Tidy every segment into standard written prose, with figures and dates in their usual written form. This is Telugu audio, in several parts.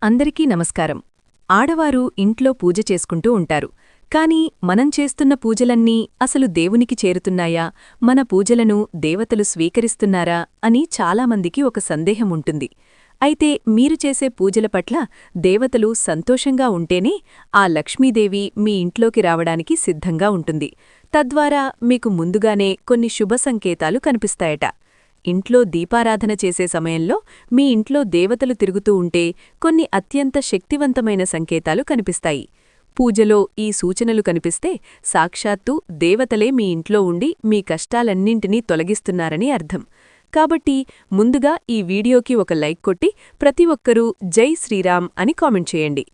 అందరికీ నమస్కారం. ఆడవారు ఇంట్లో పూజ చేసుకుంటూ ఉంటారు. కాని మనం చేస్తున్న పూజలన్నీ అసలు దేవునికి చేరుతున్నాయా, మన పూజలను దేవతలు స్వీకరిస్తున్నారా అని చాలామందికి ఒక సందేహం ఉంటుంది. అయితే మీరు చేసే పూజల పట్ల దేవతలు సంతోషంగా ఉంటేనే ఆ లక్ష్మీదేవి మీ ఇంట్లోకి రావడానికి సిద్ధంగా ఉంటుంది. తద్వారా మీకు ముందుగానే కొన్ని శుభ సంకేతాలు కనిపిస్తాయట. ఇంట్లో దీపారాధన చేసే సమయంలో మీ ఇంట్లో దేవతలు తిరుగుతూ ఉంటే కొన్ని అత్యంత శక్తివంతమైన సంకేతాలు కనిపిస్తాయి. పూజలో ఈ సూచనలు కనిపిస్తే సాక్షాత్తు దేవతలే మీ ఇంట్లో ఉండి మీ కష్టాలన్నింటినీ తొలగిస్తున్నారని అర్థం. కాబట్టి ముందుగా ఈ వీడియోకి ఒక లైక్ కొట్టి ప్రతి ఒక్కరూ జై శ్రీరామ్ అని కామెంట్ చేయండి.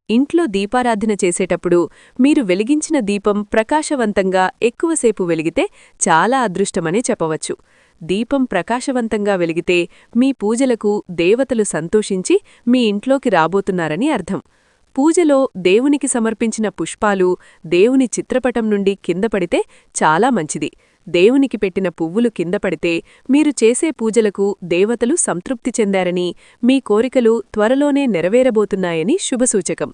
ఇంట్లో దీపారాధన చేసేటప్పుడు మీరు వెలిగించిన దీపం ప్రకాశవంతంగా ఎక్కువసేపు వెలిగితే చాలా అదృష్టమనే చెప్పవచ్చు. దీపం ప్రకాశవంతంగా వెలిగితే మీ పూజలకు దేవతలు సంతోషించి మీ ఇంట్లోకి రాబోతున్నారని అర్థం. పూజలో దేవునికి సమర్పించిన పుష్పాలు దేవుని చిత్రపటం నుండి కిందపడితే చాలా మంచిది. దేవునికి పెట్టిన పువ్వులు కిందపడితే మీరు చేసే పూజలకు దేవతలు సంతృప్తి చెందారని, మీ కోరికలు త్వరలోనే నెరవేరబోతున్నాయని శుభసూచకం.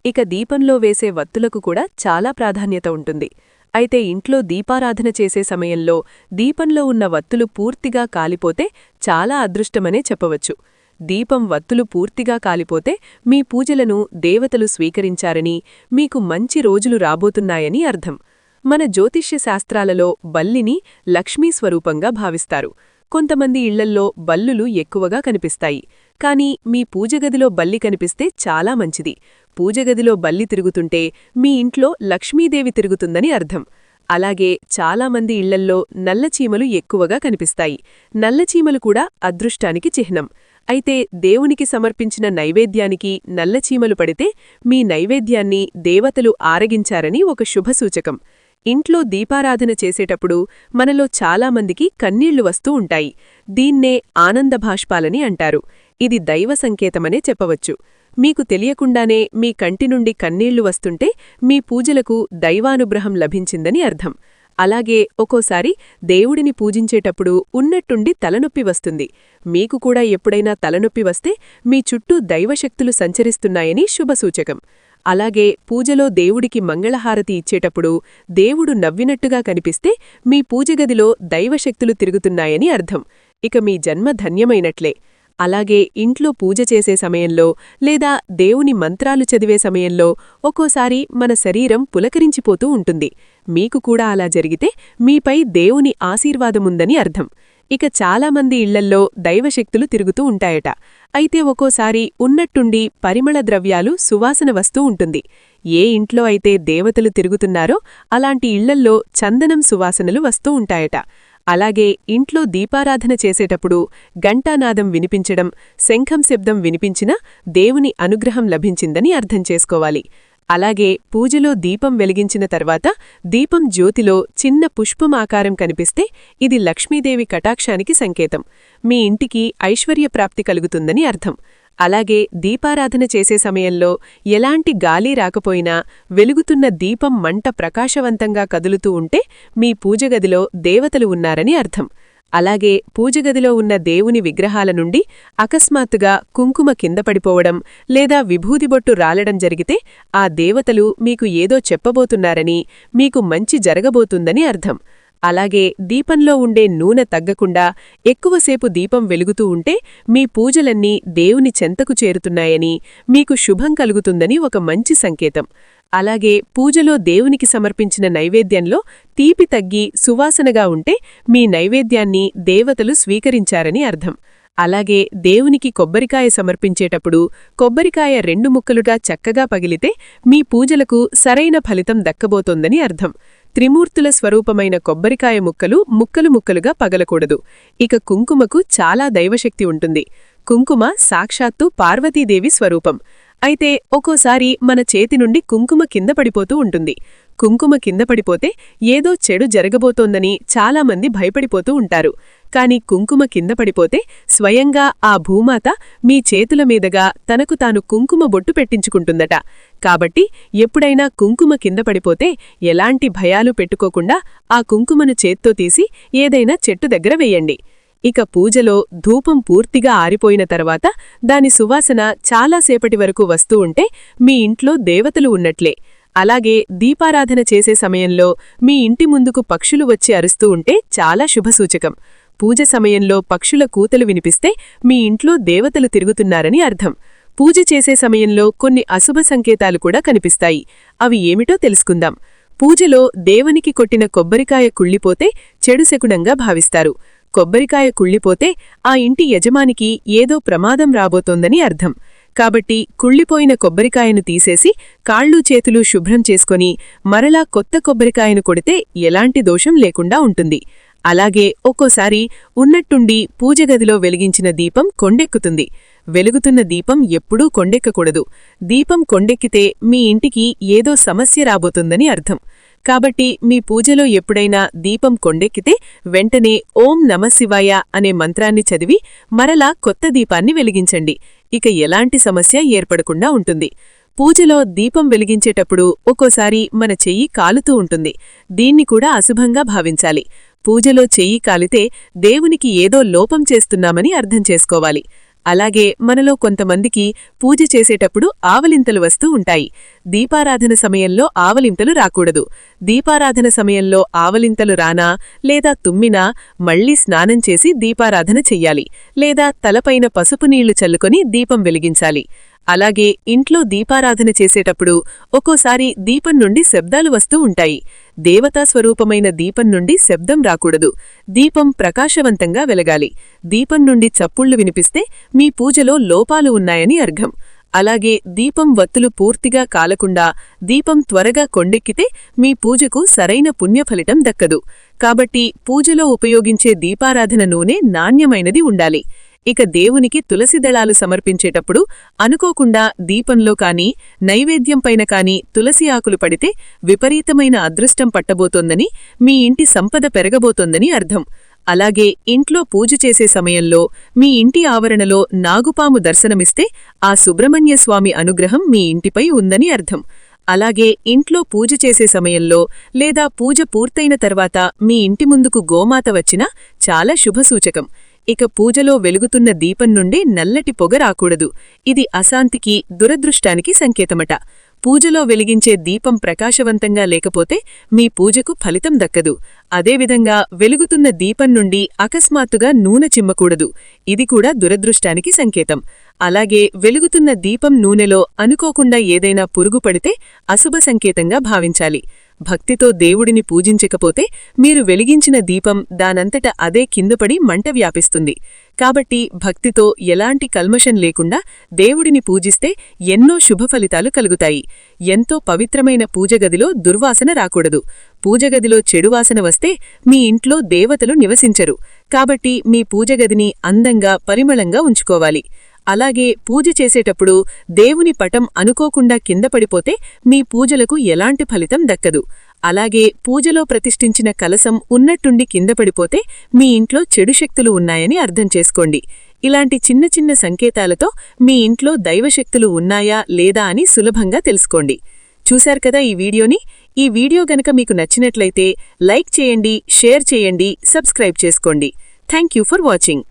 ఇక దీపంలో వేసే వత్తులకు కూడా చాలా ప్రాధాన్యత ఉంటుంది. అయితే ఇంట్లో దీపారాధన చేసే సమయంలో దీపంలో ఉన్న వత్తులు పూర్తిగా కాలిపోతే చాలా అదృష్టమనే చెప్పవచ్చు. దీపం వత్తులు పూర్తిగా కాలిపోతే మీ పూజలను దేవతలు స్వీకరించారని, మీకు మంచి రోజులు రాబోతున్నాయని అర్థం. మన జ్యోతిష్య శాస్త్రాలలో బల్లిని లక్ష్మీ స్వరూపంగా భావిస్తారు. కొంతమంది ఇళ్లల్లో బల్లులు ఎక్కువగా కనిపిస్తాయి. కాని మీ పూజగదిలో బల్లి కనిపిస్తే చాలా మంచిది. పూజగదిలో బల్లి తిరుగుతుంటే మీ ఇంట్లో లక్ష్మీదేవి తిరుగుతుందని అర్థం. అలాగే చాలామంది ఇళ్లల్లో నల్లచీమలు ఎక్కువగా కనిపిస్తాయి. నల్లచీమలు కూడా అదృష్టానికి చిహ్నం. అయితే దేవునికి సమర్పించిన నైవేద్యానికి నల్లచీమలు పడితే మీ నైవేద్యాన్ని దేవతలు ఆరగించారని ఒక శుభసూచకం. ఇంట్లో దీపారాధన చేసేటప్పుడు మనలో చాలామందికి కన్నీళ్లు వస్తూ ఉంటాయి. దీన్నే ఆనందభాష్పాలని అంటారు. ఇది దైవ సంకేతమనే చెప్పవచ్చు. మీకు తెలియకుండానే మీ కంటి నుండి కన్నీళ్లు వస్తుంటే మీ పూజలకు దైవానుగ్రహం లభించిందని అర్థం. అలాగే ఒక్కోసారి దేవుడిని పూజించేటప్పుడు ఉన్నట్టుండి తలనొప్పి వస్తుంది. మీకు కూడా ఎప్పుడైనా తలనొప్పి వస్తే మీ చుట్టూ దైవశక్తులు సంచరిస్తున్నాయని శుభసూచకం. అలాగే పూజలో దేవుడికి మంగళహారతి ఇచ్చేటప్పుడు దేవుడు నవ్వినట్టుగా కనిపిస్తే మీ పూజగదిలో దైవశక్తులు తిరుగుతున్నాయని అర్థం. ఇక మీ జన్మ ధన్యమైనట్లే. అలాగే ఇంట్లో పూజ చేసే సమయంలో లేదా దేవుని మంత్రాలు చదివే సమయంలో ఒక్కోసారి మన శరీరం పులకరించిపోతూ ఉంటుంది. మీకు కూడా అలా జరిగితే మీపై దేవుని ఆశీర్వాదముందని అర్థం. ఇక చాలామంది ఇళ్లల్లో దైవశక్తులు తిరుగుతూ ఉంటాయట. అయితే ఒక్కోసారి ఉన్నట్టుండి పరిమళ ద్రవ్యాలు సువాసన వస్తూ ఉంటుంది. ఏ ఇంట్లో అయితే దేవతలు తిరుగుతున్నారో అలాంటి ఇళ్లల్లో చందనం సువాసనలు వస్తూ ఉంటాయట. అలాగే ఇంట్లో దీపారాధన చేసేటప్పుడు ఘంటానాదం వినిపించడం, శంఖం శబ్దం వినిపించినా దేవుని అనుగ్రహం లభించిందని అర్థం చేసుకోవాలి. అలాగే పూజలో దీపం వెలిగించిన తర్వాత దీపం జ్యోతిలో చిన్న పుష్పం ఆకారం కనిపిస్తే ఇది లక్ష్మీదేవి కటాక్షానికి సంకేతం. మీ ఇంటికి ఐశ్వర్యప్రాప్తి కలుగుతుందని అర్థం. అలాగే దీపారాధన చేసే సమయంలో ఎలాంటి గాలి రాకపోయినా వెలుగుతున్న దీపం మంట ప్రకాశవంతంగా కదులుతూ ఉంటే మీ పూజగదిలో దేవతలు ఉన్నారని అర్థం. అలాగే పూజగదిలో ఉన్న దేవుని విగ్రహాల నుండి అకస్మాత్తుగా కుంకుమ కింద పడిపోవడం లేదా విభూదిబొట్టు రాలడం జరిగితే ఆ దేవతలు మీకు ఏదో చెప్పబోతున్నారని, మీకు మంచి జరగబోతుందని అర్థం. అలాగే దీపంలో ఉండే నూనె తగ్గకుండా ఎక్కువసేపు దీపం వెలుగుతూ ఉంటే మీ పూజలన్నీ దేవుని చెంతకు చేరుతున్నాయని, మీకు శుభం కలుగుతుందని ఒక మంచి సంకేతం. అలాగే పూజలో దేవునికి సమర్పించిన నైవేద్యంలో తీపి తగ్గి సువాసనగా ఉంటే మీ నైవేద్యాన్ని దేవతలు స్వీకరించారని అర్థం. అలాగే దేవునికి కొబ్బరికాయ సమర్పించేటప్పుడు కొబ్బరికాయ 2 ముక్కలుగా చక్కగా పగిలితే మీ పూజలకు సరైన ఫలితం దక్కబోతోందని అర్థం. త్రిమూర్తుల స్వరూపమైన కొబ్బరికాయ ముక్కలు ముక్కలుగా పగలకూడదు. ఇక కుంకుమకు చాలా దైవశక్తి ఉంటుంది. కుంకుమ సాక్షాత్తు పార్వతీదేవి స్వరూపం. అయితే ఒక్కోసారి మన చేతి నుండి కుంకుమ కింద పడిపోతూ ఉంటుంది. కుంకుమ కింద పడిపోతే ఏదో చెడు జరగబోతోందని చాలామంది భయపడిపోతూ ఉంటారు. కాని కుంకుమ కింద పడిపోతే స్వయంగా ఆ భూమాత మీ చేతుల మీదగా తనకు తాను కుంకుమ బొట్టు పెట్టించుకుంటుందట. కాబట్టి ఎప్పుడైనా కుంకుమ కింద పడిపోతే ఎలాంటి భయాలు పెట్టుకోకుండా ఆ కుంకుమను చేత్తో తీసి ఏదైనా చెట్టు దగ్గర వెయ్యండి. ఇక పూజలో ధూపం పూర్తిగా ఆరిపోయిన తర్వాత దాని సువాసన చాలాసేపటి వరకు వస్తూ ఉంటే మీ ఇంట్లో దేవతలు ఉన్నట్లే. అలాగే దీపారాధన చేసే సమయంలో మీ ఇంటి ముందుకు పక్షులు వచ్చి అరుస్తూ ఉంటే చాలా శుభసూచకం. పూజ సమయంలో పక్షుల కూతలు వినిపిస్తే మీ ఇంట్లో దేవతలు తిరుగుతున్నారని అర్థం. పూజ చేసే సమయంలో కొన్ని అశుభ సంకేతాలు కూడా కనిపిస్తాయి. అవి ఏమిటో తెలుసుకుందాం. పూజలో దేవునికి కొట్టిన కొబ్బరికాయ కుళ్ళిపోతే చెడు శకునంగా భావిస్తారు. కొబ్బరికాయ కుళ్ళిపోతే ఆ ఇంటి యజమానికి ఏదో ప్రమాదం రాబోతోందని అర్థం. కాబట్టి కుళ్ళిపోయిన కొబ్బరికాయను తీసేసి కాళ్ళూ చేతులు శుభ్రం చేసుకొని మరలా కొత్త కొబ్బరికాయను కొడితే ఎలాంటి దోషం లేకుండా ఉంటుంది. అలాగే ఒక్కోసారి ఉన్నట్టుండి పూజగదిలో వెలిగించిన దీపం కొండెక్కుతుంది. వెలుగుతున్న దీపం ఎప్పుడూ కొండెక్కకూడదు. దీపం కొండెక్కితే మీ ఇంటికి ఏదో సమస్య రాబోతుందని అర్థం. కాబట్టి మీ పూజలో ఎప్పుడైనా దీపం కొండెక్కితే వెంటనే ఓం నమఃశివాయ అనే మంత్రాన్ని చదివి మరలా కొత్త దీపాన్ని వెలిగించండి. ఇక ఎలాంటి సమస్య ఏర్పడకుండా ఉంటుంది. పూజలో దీపం వెలిగించేటప్పుడు ఒక్కోసారి మన చెయ్యి కాలుతూ ఉంటుంది. దీన్ని కూడా అశుభంగా భావించాలి. పూజలో చెయ్యి కాలితే దేవునికి ఏదో లోపం చేస్తున్నామని అర్థం చేసుకోవాలి. అలాగే మనలో కొంతమందికి పూజ చేసేటప్పుడు ఆవలింతలు వస్తూ ఉంటాయి. దీపారాధన సమయంలో ఆవలింతలు రాకూడదు. దీపారాధన సమయంలో ఆవలింతలు రానా లేదా తుమ్మినా మళ్లీ స్నానం చేసి దీపారాధన చెయ్యాలి. లేదా తలపైన పసుపు నీళ్లు చల్లుకొని దీపం వెలిగించాలి. అలాగే ఇంట్లో దీపారాధన చేసేటప్పుడు ఒక్కోసారి దీపం నుండి శబ్దాలు వస్తూ ఉంటాయి. దేవతా స్వరూపమైన దీపం నుండి శబ్దం రాకూడదు. దీపం ప్రకాశవంతంగా వెలగాలి. దీపం నుండి చప్పుళ్లు వినిపిస్తే మీ పూజలో లోపాలు ఉన్నాయని అర్థం. అలాగే దీపం వత్తులు పూర్తిగా కాలకుండా దీపం త్వరగా కొండెక్కితే మీ పూజకు సరైన పుణ్యఫలితం దక్కదు. కాబట్టి పూజలో ఉపయోగించే దీపారాధన నూనె నాణ్యమైనది ఉండాలి. ఇక దేవునికి తులసి దళాలు సమర్పించేటప్పుడు అనుకోకుండా దీపంలో కాని నైవేద్యంపైన కాని తులసి ఆకులు పడితే విపరీతమైన అదృష్టం పట్టబోతోందని, మీ ఇంటి సంపద పెరగబోతోందని అర్థం. అలాగే ఇంట్లో పూజ చేసే సమయంలో మీ ఇంటి ఆవరణలో నాగుపాము దర్శనమిస్తే ఆ సుబ్రహ్మణ్యస్వామి అనుగ్రహం మీ ఇంటిపై ఉందని అర్థం. అలాగే ఇంట్లో పూజ చేసే సమయంలో లేదా పూజ పూర్తయిన తర్వాత మీ ఇంటి ముందుకు గోమాత వచ్చినా చాలా శుభసూచకం. ఇక పూజలో వెలుగుతున్న దీపం నుండి నల్లటి పొగ రాకూడదు. ఇది అశాంతికి, దురదృష్టానికి సంకేతమట. పూజలో వెలిగించే దీపం ప్రకాశవంతంగా లేకపోతే మీ పూజకు ఫలితం దక్కదు. అదేవిధంగా వెలుగుతున్న దీపం నుండి అకస్మాత్తుగా నూనె చిమ్మకూడదు. ఇది కూడా దురదృష్టానికి సంకేతం. అలాగే వెలుగుతున్న దీపం నూనెలో అనుకోకుండా ఏదైనా పురుగు పడితే అశుభ సంకేతంగా భావించాలి. భక్తితో దేవుడిని పూజించకపోతే మీరు వెలిగించిన దీపం దానంతట అదే కిందపడి మంట వ్యాపిస్తుంది. కాబట్టి భక్తితో ఎలాంటి కల్మషం లేకుండా దేవుడిని పూజిస్తే ఎన్నో శుభఫలితాలు కలుగుతాయి. ఎంతో పవిత్రమైన పూజగదిలో దుర్వాసన రాకూడదు. పూజగదిలో చెడువాసన వస్తే మీ ఇంట్లో దేవతలు నివసించరు. కాబట్టి మీ పూజగదిని అందంగా, పరిమళంగా ఉంచుకోవాలి. అలాగే పూజ చేసేటప్పుడు దేవుని పటం అనుకోకుండా కింద పడిపోతే మీ పూజలకు ఎలాంటి ఫలితం దక్కదు. అలాగే పూజలో ప్రతిష్ఠించిన కలశం ఉన్నట్టుండి కింద పడిపోతే మీ ఇంట్లో చెడు శక్తులు ఉన్నాయని అర్థం చేసుకోండి. ఇలాంటి చిన్న చిన్న సంకేతాలతో మీ ఇంట్లో దైవశక్తులు ఉన్నాయా లేదా అని సులభంగా తెలుసుకోండి. చూశారు కదా ఈ వీడియోని? ఈ వీడియో గనక మీకు నచ్చినట్లయితే లైక్ చేయండి, షేర్ చేయండి, సబ్స్క్రైబ్ చేసుకోండి. Thank you for watching.